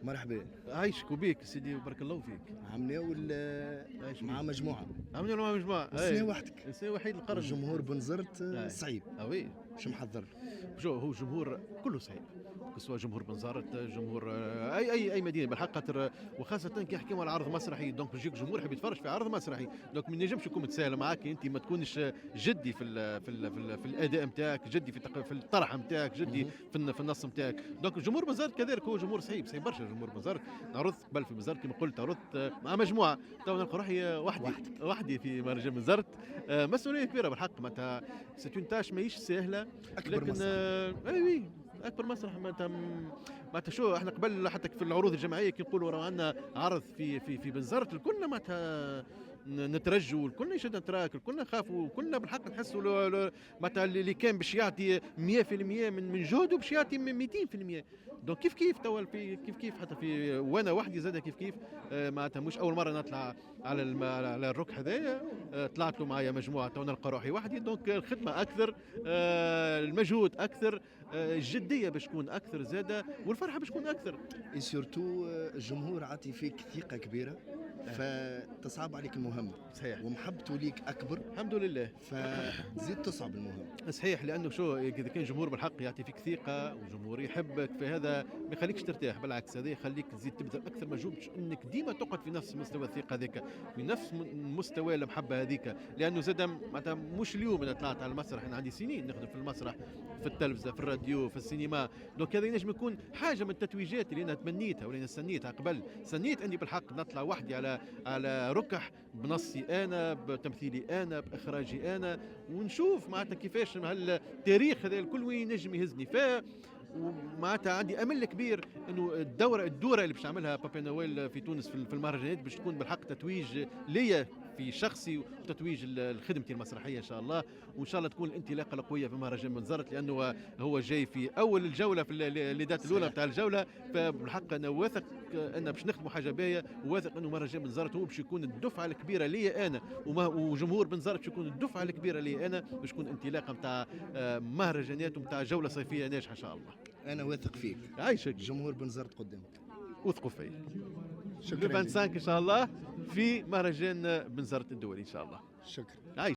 مرحبا. عايشك وبيك سيدي وبارك الله فيك. عمنا ولا عايش مع بيك. مجموعة؟ عملنا مع مجموعة. والسنة وحدك. السنة وحيد القرن. الجمهور بنزرت صعيب. وي. شو محضر؟ شو هو جمهور كله صعيب، سواء جمهور بنزرت جمهور اي مدينه بالحق خاطر، وخاصه كي يحكيو على عرض مسرحي دونك يجيك جمهور يحب يتفرج في عرض مسرحي، دونك ما ينجمش يكون متساهل معاك انت ما تكونش جدي في الاداء نتاعك، جدي في الطرح نتاعك، جدي في النص نتاعك، دونك الجمهور بنزرت كذلك هو جمهور صعيب برشا. جمهور بنزرت عرضت قبل في بنزرت كما قلت، عرضت مع مجموعه، تو نلقى روحي وحدي في مهرجان بنزرت. مسؤوليه كبيره بالحق، معناتها سيت تاش ماهيش سهله، أكبر لكن مسرح. اي اكبر مسرح معناتها شو احنا قبل حتى في العروض الجماعيه كي نقولوا راه عندنا عرض في بنزرت، الكلنا معناتها نترجوا، الكلنا يشد نتراك، الكلنا نخافوا، كلنا بالحق نحسوا معناتها اللي كان باش يعطي 100% من جهده باش يعطي 200%. دونك كيف توا كيف حتى في وانا وحدي زاد كيف معناتها مش اول مره نطلع على الرك هذايا، طلعت له معايا مجموعه تو نلقى روحي وحدي، دونك الخدمه اكثر، المجهود اكثر، الجديه باش تكون اكثر زاده، والفرحه باش تكون اكثر. اي سورتو الجمهور عاطي فيك ثقة كبيرة، فتصعب عليك المهمة. صحيح. ومحبته ليك أكبر، الحمد لله. فتزيد تصعب المهمة. صحيح، لانه شو اذا كان جمهور بالحق يعطي فيك ثقه وجمهور يحبك، فهذا ما يخليكش ترتاح، بالعكس هذا يخليك تزيد تبذل اكثر مجهود باش انك ديما تقعد في نفس مستوى الثقه هذيك، في نفس مستوى المحبه هذيك، لانه زاد معناتها مش اليوم انا طلعت على المسرح، انا عندي سنين نخدم في المسرح، في التلفزه، في الراديو، في السينما، دونك هذا ينجم يكون حاجه من التتويجات اللي انا تمنيتها واللي انا استنيتها قبل، سنيت اني بالحق نطلع وحدي على ركح بنصي انا، بتمثيلي انا، باخراجي انا، ونشوف معناتها كيفاش هالتاريخ هذا الكل وين ينجم يهزني. ومعناتها عندي امل كبير انه الدوره اللي باش نعملها بابا نويل في تونس في المهرجانات باش تكون بالحق تتويج ليا في شخصي وتتويج لخدمتي المسرحيه ان شاء الله، وان شاء الله تكون الانطلاقه القويه في مهرجان بنزرت، لانه هو جاي في اول الجوله في الليدات الاولى نتاع الجوله، فبالحق انا واثق ان باش نخدموا حاجه باهيه، وواثق انه مهرجان بنزرت هو باش يكون الدفعه الكبيره ليا انا، وجمهور بنزرت باش يكون الدفعه الكبيره ليا انا، باش تكون انطلاقه نتاع مهرجانات ونتاع جوله صيفيه ناجحه ان شاء الله. أنا واثق فيك. عايشك. جمهور بنزرت قدامك. وثقوا فيا. شكرا. 25 ان شاء الله في مهرجان بنزرت الدولي ان شاء الله. شكرا. عايش.